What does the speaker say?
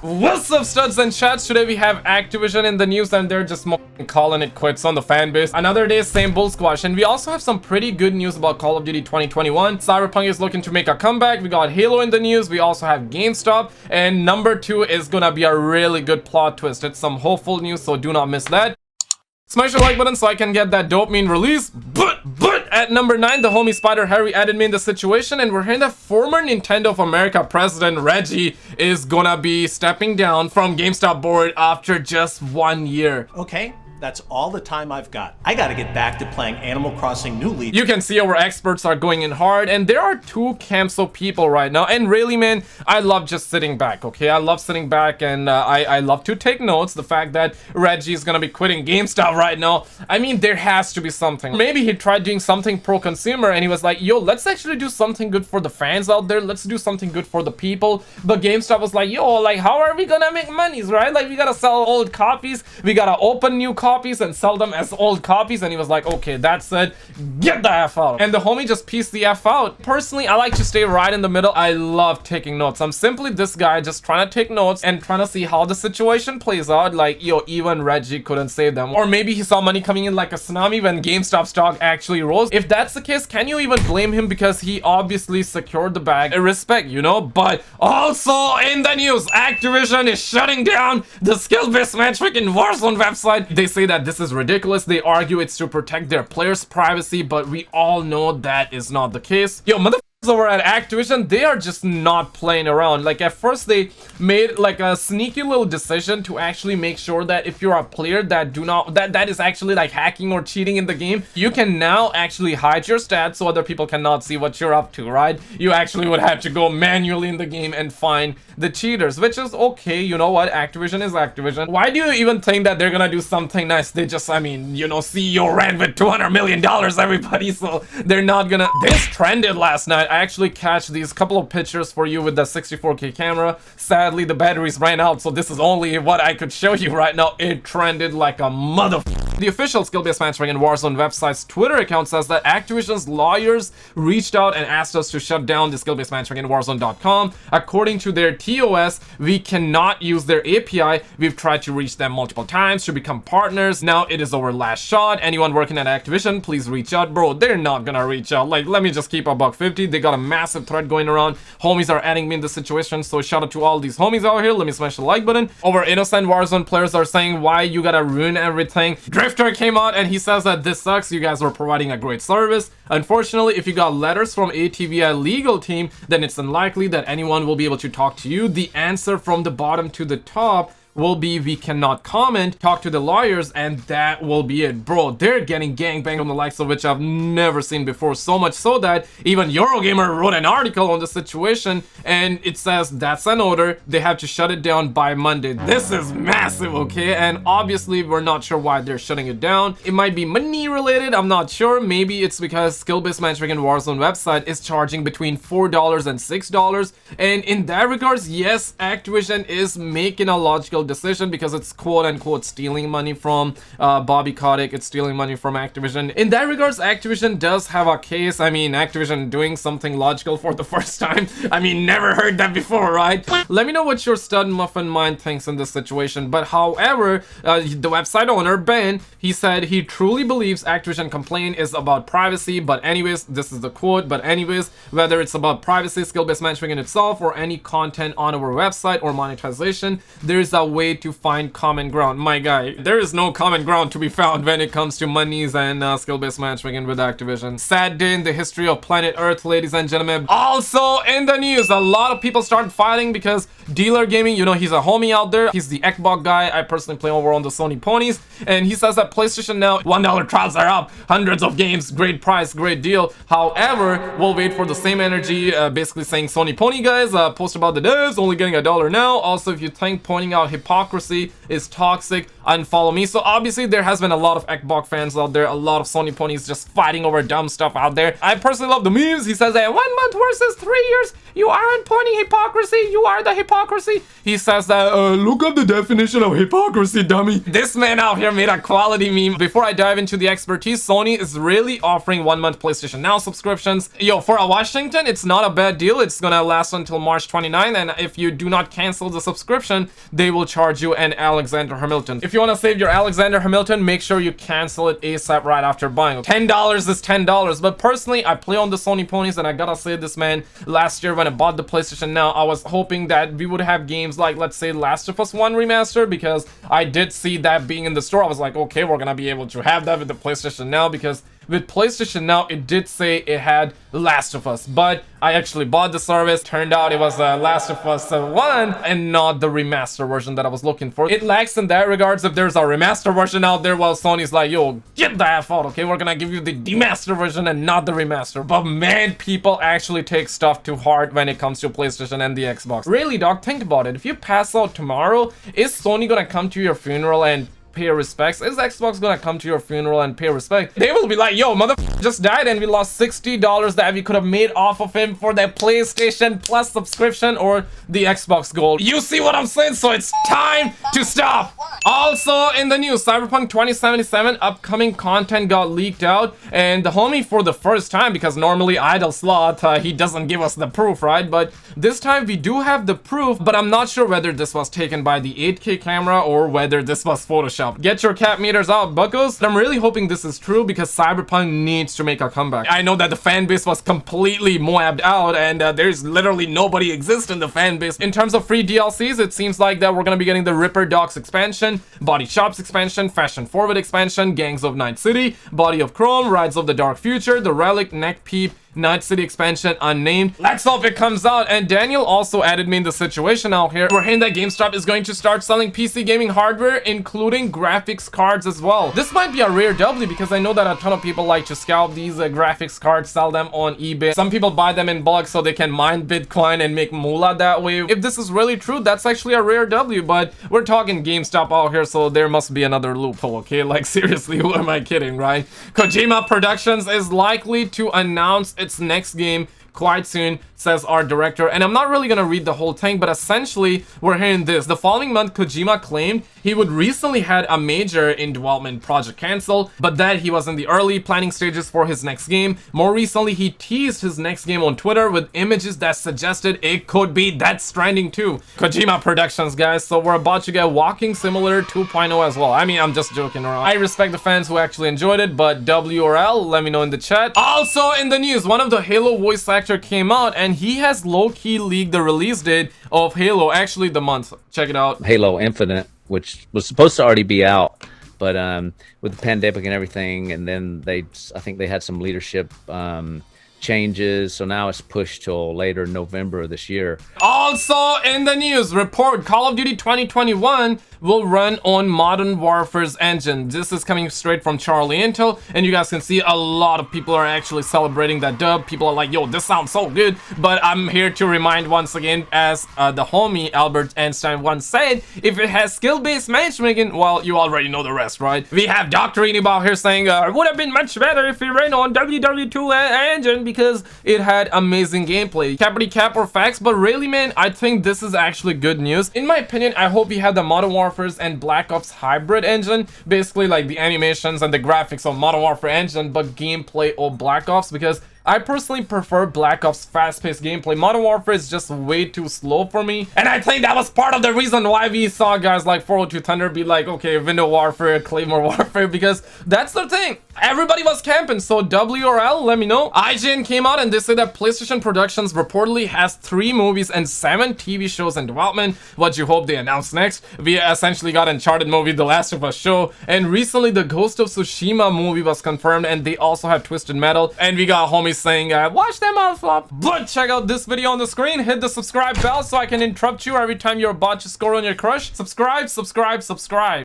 What's up, studs and chats? Today we have Activision in the news and they're just calling it quits on the fan base. Another day, same bull squash. And we also have some pretty good news about Call of Duty 2021. Cyberpunk is looking to make a comeback. We got Halo in the news. We also have GameStop. And number 2 is gonna be a really good plot twist. It's some hopeful news, so do not miss that. Smash the like button so I can get that dopamine release. But at number 9, the homie Spider Harry added me in the situation, and we're hearing that former Nintendo of America president Reggie is gonna be stepping down from GameStop board after just 1 year. Okay, that's all the time I've got. I gotta get back to playing Animal Crossing New Leaf. You can see our experts are going in hard, and there are 2 camps of people right now. And really, man, I love just sitting back, okay? I love sitting back, and I love to take notes. The fact that Reggie is gonna be quitting GameStop right now, I mean, there has to be something. Maybe he tried doing something pro-consumer, and he was like, yo, let's actually do something good for the fans out there. Let's do something good for the people. But GameStop was like, yo, like, how are we gonna make monies, right? Like, we gotta sell old copies. We gotta open new copies and sell them as old copies. And he was like, okay, that's it, get the F out. And the homie just pieced the F out. Personally, I like to stay right in the middle. I love taking notes. I'm simply this guy just trying to take notes and trying to see how the situation plays out. Like, yo, even Reggie couldn't save them. Or maybe he saw money coming in like a tsunami when GameStop stock actually rose. If that's the case, can you even blame him? Because he obviously secured the bag. Respect, you know. But also in the news, Activision is shutting down the skill-based matchmaking Warzone website. They say that this is ridiculous. They argue it's to protect their players' privacy, but we all know that is not the case. Yo, motherfuckers over at Activision, they are just not playing around. Like, at first they made like a sneaky little decision to actually make sure that if you're a player that that is actually like hacking or cheating in the game, you can now actually hide your stats so other people cannot see what you're up to, right? You actually would have to go manually in the game and find the cheaters, which is okay. You know what? Activision is Activision. Why do you even think that they're gonna do something nice? They just, I mean, you know, CEO ran with $200 million, everybody, so they're not gonna. This trended last night. I actually catch these couple of pictures for you with the 64K camera. Sadly, the batteries ran out, so this is only what I could show you right now. It trended like a mother. The official skill-based matchmaking Warzone website's Twitter account says that Activision's lawyers reached out and asked us to shut down the skill-based matchmaking Warzone.com. According to their TOS, we cannot use their API. We've tried to reach them multiple times to become partners. Now it is our last shot. Anyone working at Activision, please reach out. Bro, they're not gonna reach out. Like, let me just keep a $150. They got a massive thread going around. Homies are adding me in this situation, so shout out to all these homies out here. Let me smash the like button. Our innocent Warzone players are saying, why you gotta ruin everything? Drifter came out and he says that this sucks. You guys were providing a great service. Unfortunately, if you got letters from ATVI legal team, then it's unlikely that anyone will be able to talk to you. The answer from the bottom to the top will be, we cannot comment, talk to the lawyers, and that will be it. Bro, they're getting gangbanged on the likes of which I've never seen before, so much so that even Eurogamer wrote an article on the situation and it says that's an order, they have to shut it down by Monday. This is massive, okay? And obviously we're not sure why they're shutting it down. It might be money related, I'm not sure. Maybe it's because skill-based matchmaking Warzone website is charging between $4 and $6, and in that regards, yes, Activision is making a logical decision because it's quote-unquote stealing money from Bobby Kotick. It's stealing money from Activision. In that regards, Activision does have a case. I mean, Activision doing something logical for the first time. I mean, never heard that before, right? Let me know what your stud muffin mind thinks in this situation. But however, the website owner, Ben, he said he truly believes Activision complaint is about privacy. But anyways, this is the quote, but anyways, whether it's about privacy, skill-based matchmaking itself, or any content on our website or monetization, there's a way to find common ground. My guy, there is no common ground to be found when it comes to monies and skill-based matchmaking with Activision. Sad day in the history of planet Earth, ladies and gentlemen. Also in the news, a lot of people started fighting because Dealer Gaming, you know, he's a homie out there. He's the Ekbok guy. I personally play over on the Sony ponies, and he says that PlayStation now $1 trials are up, hundreds of games, great price, great deal. However, we'll wait for the same energy, basically saying Sony pony guys, post about the devs only getting $1 now. Also, if you think pointing out hypocrisy is toxic, unfollow me. So obviously there has been a lot of Xbox fans out there, a lot of Sony ponies just fighting over dumb stuff out there. I personally love the memes. He says that 1 month versus 3 years, you aren't pony hypocrisy, you are the hypocrisy. He says that look up the definition of hypocrisy, dummy. This man out here made a quality meme. Before I dive into the expertise, Sony is really offering 1 month PlayStation Now subscriptions. Yo, for a Washington, it's not a bad deal. It's gonna last until March 29, and if you do not cancel the subscription, they will charge you an Alexander Hamilton. If you want to save your Alexander Hamilton, make sure you cancel it ASAP right after buying. $10 is $10, but personally, I play on the Sony ponies, and I gotta say this, man, last year when I bought the PlayStation Now, I was hoping that we would have games like, let's say, Last of Us 1 Remaster, because I did see that being in the store. I was like, okay, we're gonna be able to have that with the PlayStation Now, because with PlayStation Now, it did say it had Last of Us, but I actually bought the service. Turned out it was Last of Us 1 and not the remaster version that I was looking for. It lacks in that regards. If there's a remaster version out there, well, Sony's like, yo, get the F out, okay? We're gonna give you the demaster version and not the remaster. But man, people actually take stuff too hard when it comes to PlayStation and the Xbox. Really, dog, think about it. If you pass out tomorrow, is Sony gonna come to your funeral and pay respects? Is Xbox gonna come to your funeral and pay respect? They will be like, yo, motherfucker just died and we lost $60 that we could have made off of him for that PlayStation Plus subscription or the Xbox Gold. You see what I'm saying? So it's time to stop. Also in the news, Cyberpunk 2077 upcoming content got leaked out, and the homie, for the first time, because normally Idle Slot, he doesn't give us the proof, right? But this time we do have the proof, but I'm not sure whether this was taken by the 8K camera or whether this was Photoshop. Get your cap meters out, buckos. I'm really hoping this is true because Cyberpunk needs to make a comeback. I know that the fan base was completely moabbed out, and there's literally nobody exists in the fan base. In terms of free DLCs, it seems like that we're gonna be getting the Ripper Dogs expansion, Body Shops expansion, Fashion Forward expansion, Gangs of Night City, Body of Chrome, Rides of the Dark Future, the Relic, Neck Peep, Night City expansion unnamed. Let's hope it comes out. And Daniel also added me in the situation out here. We're hearing that GameStop is going to start selling PC gaming hardware, including graphics cards as well. This might be a rare W because I know that a ton of people like to scalp these graphics cards, sell them on eBay. Some people buy them in bulk so they can mine Bitcoin and make moolah that way. If this is really true, that's actually a rare W, but we're talking GameStop out here, so there must be another loophole, okay? Like, seriously, who am I kidding, right? Kojima Productions is likely to announce its next game quite soon, says our director. And I'm not really gonna read the whole thing, but essentially we're hearing this. The following month, Kojima claimed he would recently had a major in development project cancel, but that he was in the early planning stages for his next game. More recently, he teased his next game on Twitter with images that suggested it could be Death Stranding 2. Kojima Productions, guys, so we're about to get Walking Simulator 2.0 as well. I mean, I'm just joking around. I respect the fans who actually enjoyed it, but W or L, let me know in the chat. Also in the news, one of the Halo voice actor came out and he has low-key leaked the release date of Halo, actually the month. Check it out. Halo Infinite, which was supposed to already be out, but with the pandemic and everything, and then I think they had some leadership changes, so now it's pushed till later November of this year. Also in the news, report Call of Duty 2021 will run on Modern Warfare's engine. This is coming straight from Charlie Intel, and you guys can see a lot of people are actually celebrating that dub. People are like, yo, this sounds so good. But I'm here to remind once again, as the homie Albert Einstein once said, if it has skill-based matchmaking, well, you already know the rest, right? We have Dr. Inibal here saying, it would have been much better if it ran on WW2 engine because it had amazing gameplay. Cappity cap or facts, but really, man, I think this is actually good news. In my opinion, I hope we have the Modern Warfare's and Black Ops hybrid engine, basically like the animations and the graphics of Modern Warfare engine, but gameplay of Black Ops, because I personally prefer Black Ops fast-paced gameplay. Modern Warfare is just way too slow for me, and I think that was part of the reason why we saw guys like 402 Thunder be like, okay, Window Warfare, Claymore Warfare, because that's the thing. Everybody was camping, so W or L, let me know. IGN came out and they say that PlayStation Productions reportedly has 3 movies and 7 TV shows in development. What you hope they announce next? We essentially got Uncharted movie, The Last of Us show, and recently the Ghost of Tsushima movie was confirmed, and they also have Twisted Metal, and we got homies saying, watch them on flop. But check out this video on the screen, hit the subscribe bell so I can interrupt you every time you're about to score on your crush. Subscribe, subscribe, subscribe.